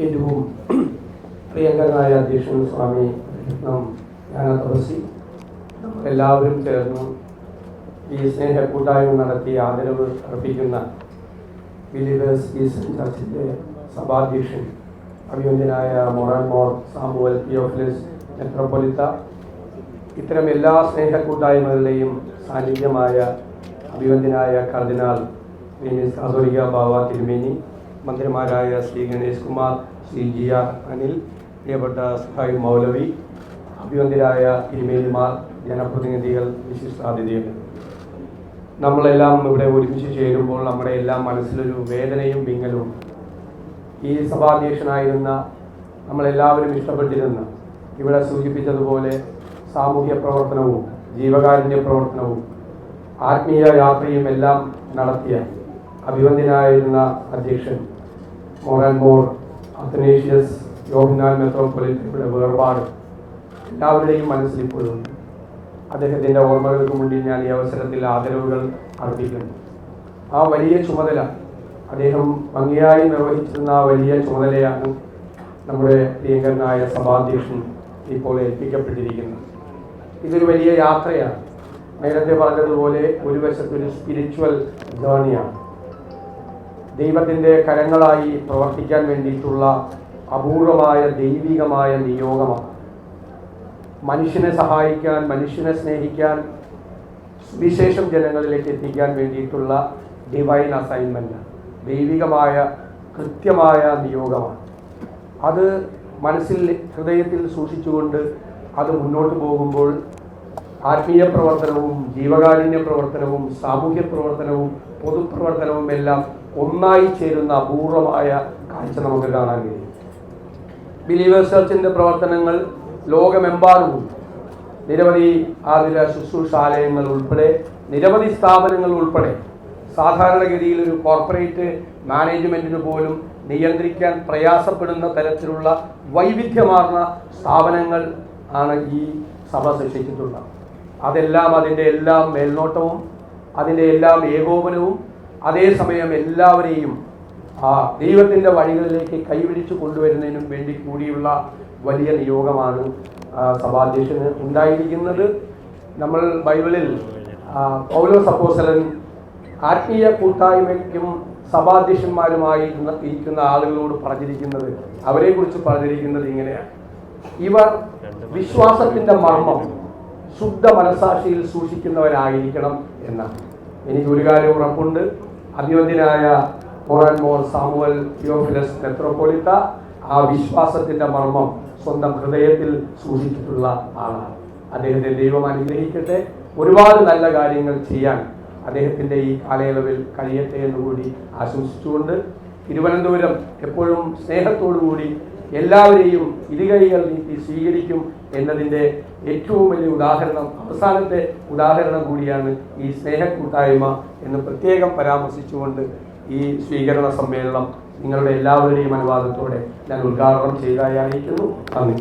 ഏറ്റവും പ്രിയങ്കരനായ അധ്യക്ഷൻ സ്വാമി ജ്ഞാനതപസ്വി എല്ലാവരും ചേർന്ന് ഈ സ്നേഹക്കൂട്ടായ്മ നടത്തി ആദരവ് അർപ്പിക്കുന്ന ബിലീവേഴ്സ് ഈസ്റ്റേൺ ചർച്ചിൻ്റെ സഭാധ്യക്ഷൻ അഭിവന്ദ്യനായ മോർ സാമുവൽ തിയോഫിലസ് മെത്രോപ്പൊലിത്ത, ഇത്തരം എല്ലാ സ്നേഹക്കൂട്ടായ്മകളുടെയും സാന്നിധ്യമായ അഭിവന്ദ്യനായ കർദിനാൾ ക്ലീമിസ് കാതോലിക്ക ബാവ തിരുമേനി, മന്ത്രിമാരായ ശ്രീ ഗണേഷ് കുമാർ, ശ്രീ ജി ആർ അനിൽ, പ്രിയപ്പെട്ട സുഹൈബ് മൗലവി, അഭിവന്ദ്യരായ തിരുമേനിമാർ, ജനപ്രതിനിധികൾ, വിശിഷ്ടാതിഥികൾ, നമ്മളെല്ലാം ഇവിടെ ഒരുമിച്ച് ചേരുമ്പോൾ നമ്മുടെ എല്ലാം മനസ്സിലൊരു വേദനയും വിങ്ങലും. ഈ സഭാധ്യക്ഷനായിരുന്ന നമ്മളെല്ലാവരും ഇഷ്ടപ്പെട്ടിരുന്ന, ഇവിടെ സൂചിപ്പിച്ചതുപോലെ സാമൂഹ്യ പ്രവർത്തനവും ജീവകാരുണ്യ പ്രവർത്തനവും ആത്മീയ യാത്രയും എല്ലാം നടത്തിയ അഭിവന്ദ്യനായിരുന്ന അധ്യക്ഷൻ മോർ അത്തനേഷ്യസ് യോഹന്നാൻ മെത്രോപ്പൊലിത്തയുടെ വേർപാട് എല്ലാവരുടെയും മനസ്സിലിപ്പോഴുണ്ട്. അദ്ദേഹത്തിൻ്റെ ഓർമ്മകൾക്ക് മുന്നിൽ ഞാൻ ഈ അവസരത്തിൽ ആദരവുകൾ അർപ്പിക്കുന്നു. ആ വലിയ ചുമതല, അദ്ദേഹം ഭംഗിയായി നിർവഹിച്ചിരുന്ന ആ വലിയ ചുമതലയാണ് നമ്മുടെ പ്രിയങ്കരനായ സഭാധ്യക്ഷൻ ഇപ്പോൾ ഏൽപ്പിക്കപ്പെട്ടിരിക്കുന്നത്. ഇതൊരു വലിയ യാത്രയാണ്. നേരത്തെ പറഞ്ഞതുപോലെ ഒരു വശത്തൊരു സ്പിരിച്വൽ ജേർണിയാണ്. ദൈവത്തിൻ്റെ കരങ്ങളായി പ്രവർത്തിക്കാൻ വേണ്ടിയിട്ടുള്ള അപൂർവമായ ദൈവികമായ നിയോഗമാണ്. മനുഷ്യനെ സഹായിക്കാൻ, മനുഷ്യനെ സ്നേഹിക്കാൻ, സുവിശേഷം ജനങ്ങളിലേക്ക് എത്തിക്കാൻ വേണ്ടിയിട്ടുള്ള ഡിവൈൻ അസൈൻമെൻ്റ്, ദൈവികമായ കൃത്യമായ നിയോഗമാണ്. അത് മനസ്സിൽ, ഹൃദയത്തിൽ സൂക്ഷിച്ചുകൊണ്ട് അത് മുന്നോട്ട് പോകുമ്പോൾ ആത്മീയ പ്രവർത്തനവും ജീവകാരുണ്യ പ്രവർത്തനവും സാമൂഹ്യ പ്രവർത്തനവും പൊതുപ്രവർത്തനവും എല്ലാം ഒന്നായി ചേരുന്ന അപൂർവമായ കാഴ്ച നമുക്ക് കാണാൻ കഴിയും. ബിലീവേഴ്സ് ചർച്ചിൻ്റെ പ്രവർത്തനങ്ങൾ ലോകമെമ്പാടുമുണ്ട്. നിരവധി ആതുര ശുശ്രൂഷാലയങ്ങൾ ഉൾപ്പെടെ, നിരവധി സ്ഥാപനങ്ങൾ ഉൾപ്പെടെ, സാധാരണഗതിയിൽ ഒരു കോർപ്പറേറ്റ് മാനേജ്മെൻറ്റിന് പോലും നിയന്ത്രിക്കാൻ പ്രയാസപ്പെടുന്ന തരത്തിലുള്ള വൈവിധ്യമാർന്ന സ്ഥാപനങ്ങൾ ആണ് ഈ സഭ സൃഷ്ടിച്ചിട്ടുള്ളത്. അതെല്ലാം അതിൻ്റെ എല്ലാം മേൽനോട്ടവും അതിൻ്റെ എല്ലാം ഏകോപനവും അതേസമയം എല്ലാവരെയും ആ ദൈവത്തിൻ്റെ വഴികളിലേക്ക് കൈപിടിച്ച് കൊണ്ടുവരുന്നതിനും വേണ്ടി കൂടിയുള്ള വലിയ നിയോഗമാണ് സഭാധ്യക്ഷന് ഉണ്ടായിരിക്കുന്നത്. നമ്മൾ ബൈബിളിൽ പൗലോസ് അപ്പോസ്തലൻ ആത്മീയ കൂട്ടായ്മയ്ക്കും സഭാധ്യക്ഷന്മാരുമായി ഇരിക്കുന്ന ആളുകളോട് പറഞ്ഞിരിക്കുന്നത്, അവരെക്കുറിച്ച് പറഞ്ഞിരിക്കുന്നത് ഇങ്ങനെയാണ്: ഇവർ വിശ്വാസത്തിൻ്റെ മർമ്മം ശുദ്ധ മനസാക്ഷിയിൽ സൂക്ഷിക്കുന്നവരായിരിക്കണം എന്നാണ്. എനിക്കൊരു കാര്യം ഉറപ്പുണ്ട്, അഭിവന്ദ്യനായ മോർ സാമുവൽ തിയോഫിലസ് മെത്രോപ്പൊലിത്ത ആ വിശ്വാസത്തിൻ്റെ മർമ്മം സ്വന്തം ഹൃദയത്തിൽ സൂക്ഷിച്ചിട്ടുള്ള ആളാണ്. അദ്ദേഹത്തെ ദൈവം അനുഗ്രഹിക്കട്ടെ. ഒരുപാട് നല്ല കാര്യങ്ങൾ ചെയ്യാൻ അദ്ദേഹത്തിൻ്റെ ഈ കാലയളവിൽ കഴിയട്ടെ എന്നുകൂടി ആശംസിച്ചുകൊണ്ട്, തിരുവനന്തപുരം എപ്പോഴും സ്നേഹത്തോടുകൂടി എല്ലാവരെയും ഇരുകൈകൾ നീട്ടി സ്വീകരിക്കും എന്നതിൻ്റെ ഏറ്റവും വലിയ ഉദാഹരണം, അവസാനത്തെ ഉദാഹരണം കൂടിയാണ് ഈ സ്നേഹക്കൂട്ടായ്മ എന്ന് പ്രത്യേകം പരാമർശിച്ചുകൊണ്ട് ഈ സ്വീകരണ സമ്മേളനം നിങ്ങളുടെ എല്ലാവരുടെയും അനുവാദത്തോടെ ഞാൻ ഉദ്ഘാടനം ചെയ്തതായി അറിയിക്കുന്നു. നന്ദി.